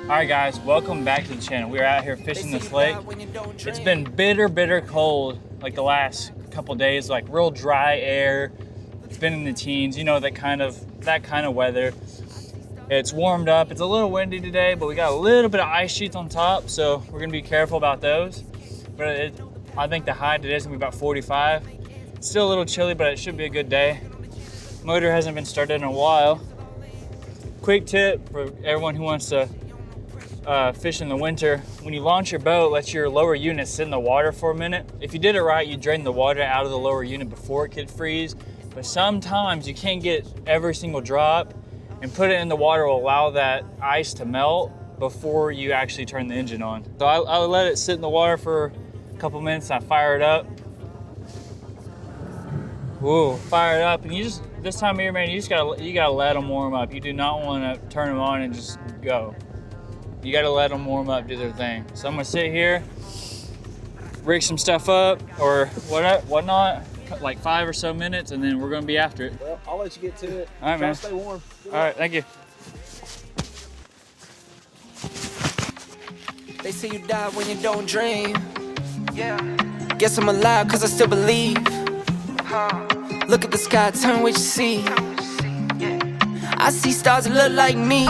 Alright guys, welcome back to the channel. We're out here fishing this lake. It's been bitter cold like the last couple days, like real dry air. It's been in the teens, you know, that kind of weather. It's warmed up. It's a little windy today, but we got a little bit of ice sheets on top, so we're gonna be careful about those. But I think the high today is gonna be about 45. It's still a little chilly, but it should be a good day. Motor hasn't been started in a while. Quick tip for everyone who wants to fish in the winter: when you launch your boat, let your lower unit sit in the water for a minute. If you did it right, you drain the water out of the lower unit before it could freeze. But sometimes you can't get every single drop, and put it in the water will allow that ice to melt before you actually turn the engine on. So I let it sit in the water for a couple minutes and I fire it up. Whoa, fire it up, and you just, this time of year, man, you gotta let them warm up. You do not want to turn them on and just go. You gotta let them warm up, do their thing. So I'm gonna sit here, rig some stuff up or whatnot, like 5 or so minutes, and then we're gonna be after it. Well, I'll let you get to it. All right, man. Stay warm. All right, thank you. They say you die when you don't dream. Yeah. Guess I'm alive cause I still believe. Look at the sky, turn what you see. I see stars that look like me.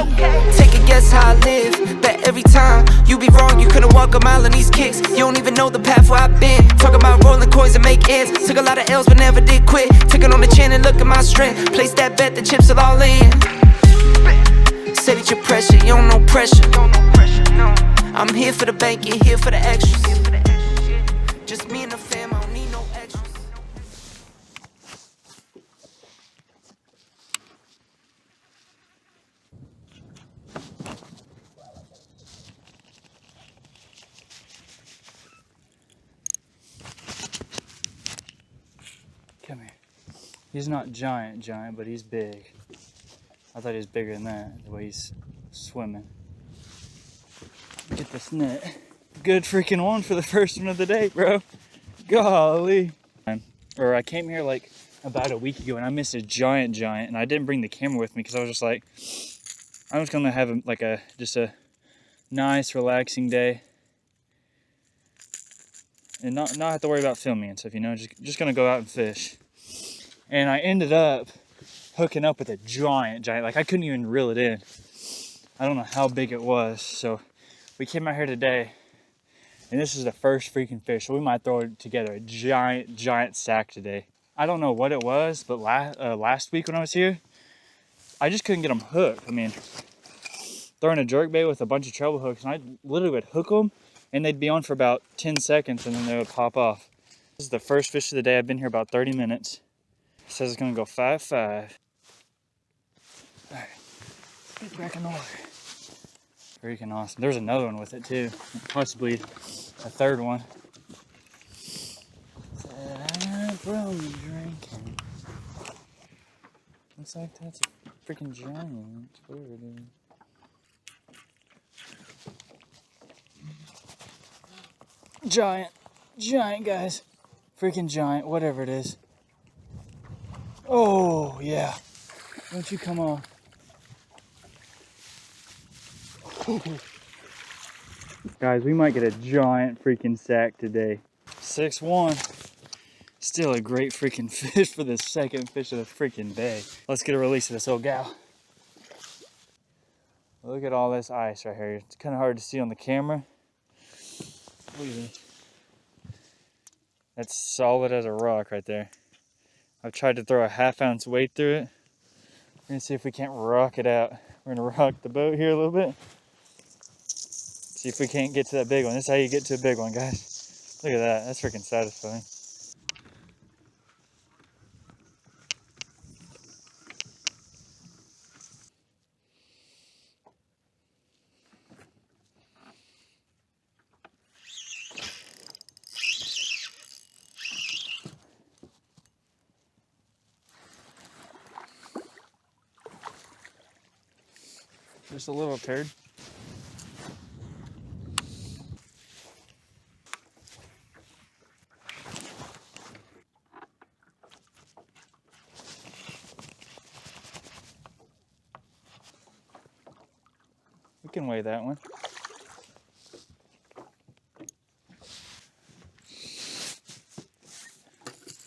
Take a guess how I live. Bet every time you be wrong, you couldn't walk a mile on these kicks. You don't even know the path where I've been. Talk about rolling coins and make ends. Took a lot of L's but never did quit. Took it on the chin and look at my strength. Place that bet, the chips are all in. Say that you're pressure, you don't know pressure. I'm here for the bank, you're here for the extras. Just me and the fam, I don't need no extras. Come here. He's not giant, but he's big. I thought he was bigger than that, the way he's swimming. Get this net. Good freaking one for the first one of the day, bro. Golly. Or I came here like about a week ago and I missed a giant, and I didn't bring the camera with me because I was just like, I'm just gonna have just a nice, relaxing day and not have to worry about filming and stuff, you know, just gonna go out and fish. And I ended up hooking up with a giant, like I couldn't even reel it in. I don't know how big it was. So we came out here today and this is the first freaking fish. So we might throw together a giant sack today. I don't know what it was, but last week when I was here, I just couldn't get them hooked. I mean, throwing a jerkbait with a bunch of treble hooks, and I literally would hook them and they'd be on for about 10 seconds and then they would pop off. This is the first fish of the day. I've been here about 30 minutes. It says it's gonna go 5.5. All right, get back in the water. Freaking awesome. There's another one with it too. Possibly a third one. Bro, you drinking. Looks like that's a freaking giant. Whatever it is. Giant guys. Freaking giant, whatever it is. Oh yeah. Don't you come on. Guys, we might get a giant freaking sack today. 6'1". Still a great freaking fish for the second fish of the freaking day. Let's get a release of this old gal. Look at all this ice right here. It's kind of hard to see on the camera. Look at this. That's solid as a rock right there. I've tried to throw a 1/2 ounce weight through it. We're gonna see if we can't rock it out. We're gonna rock the boat here a little bit. See if we can't get to that big one. This is how you get to a big one, guys. Look at that. That's freaking satisfying. Just a little turd. can weigh that one.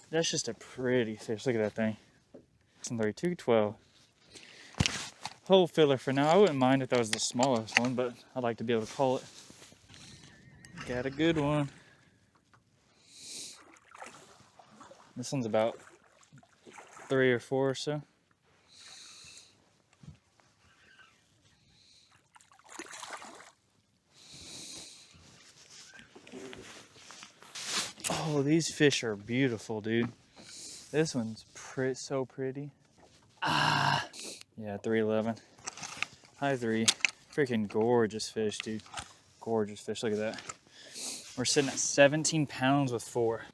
That's just a pretty fish. Look at that thing. 212. Whole filler for now. I wouldn't mind if that was the smallest one, but I'd like to be able to call it. Got a good one. This one's about 3 or 4 or so. Oh, these fish are beautiful, dude. This one's so pretty. Ah, yeah, 311. High 3. Freaking gorgeous fish, dude. Gorgeous fish. Look at that. We're sitting at 17 pounds with 4.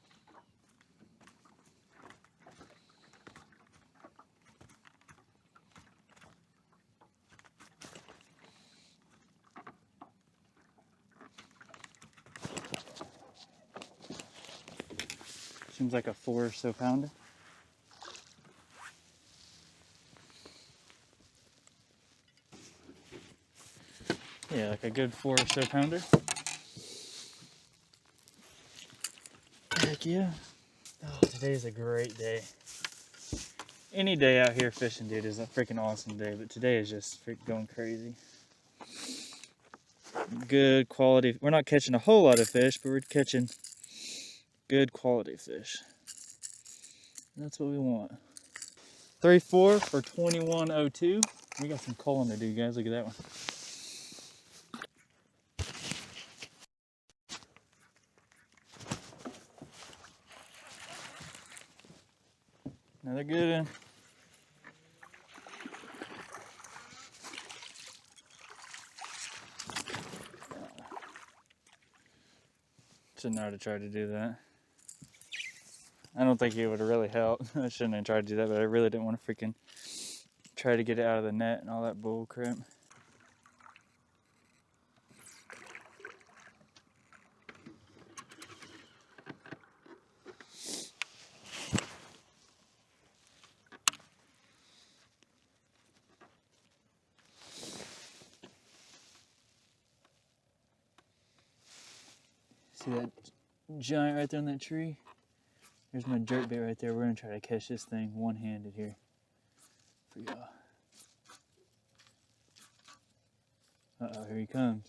Seems like a 4 or so pounder. Yeah, like a good 4 or so pounder. Heck yeah. Oh, today's a great day. Any day out here fishing, dude, is a freaking awesome day, but today is just freaking going crazy. Good quality. We're not catching a whole lot of fish, but we're catching good quality fish. That's what we want. 3-4 for 21.02. We got some culling to do, guys. Look at that one. Another good one. Shouldn't know how to try to do that. I don't think it would have really helped. I shouldn't have tried to do that, but I really didn't want to freaking try to get it out of the net and all that bull crap. See that giant right there on that tree? There's my jerk bait right there. We're gonna try to catch this thing one-handed here for y'all. Uh-oh, here he comes.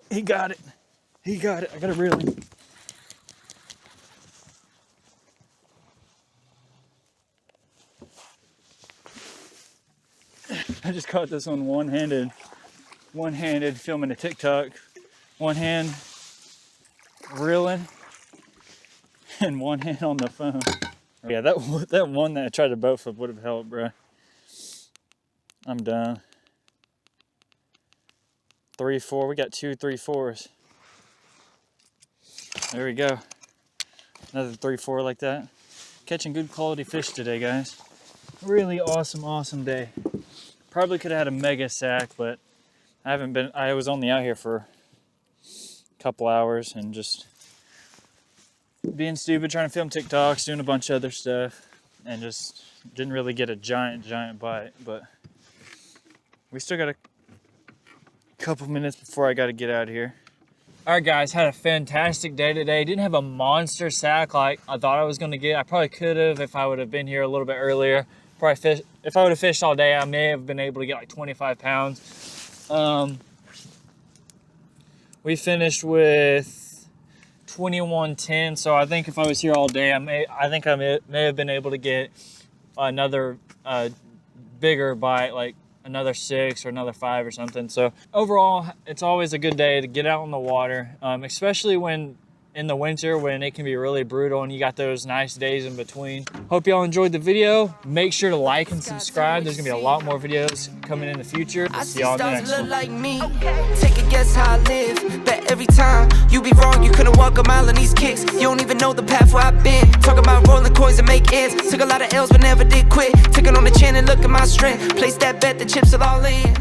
He got it. He got it. I gotta reel him. I just caught this one one-handed filming a TikTok. One hand reeling and one hand on the phone. Yeah, that one that I tried to boat flip would have helped, bro. I'm done. 3-4. We got 2 3-4s. There we go. Another 3-4 like that. Catching good quality fish today, guys. Really awesome day. Probably could have had a mega sack, but I was only out here for couple hours and just being stupid, trying to film TikToks, doing a bunch of other stuff, and just didn't really get a giant bite. But we still got a couple minutes before I got to get out of here. All right, guys, had a fantastic day today. Didn't have a monster sack like I thought I was going to get. I probably could have if I would have been here a little bit earlier. If I would have fished all day, I may have been able to get like 25 pounds. We finished with 21.10, so I think if I was here all day, I may have been able to get another bigger bite, like another 6 or another 5 or something. So overall, it's always a good day to get out on the water, especially when in the winter when it can be really brutal and you got those nice days in between. Hope y'all enjoyed the video. Make sure to like and subscribe. There's gonna be a lot more videos coming in the future. See y'all in the next one. Like me. Take a guess how I live. Bet every time you be wrong, you couldn't walk a mile in these kicks. You don't even know the path where I've been. Talk about rolling coins and make ends. Took a lot of L's but never did quit. Took it on the chin and look at my strength. Place that bet, the chips are all in.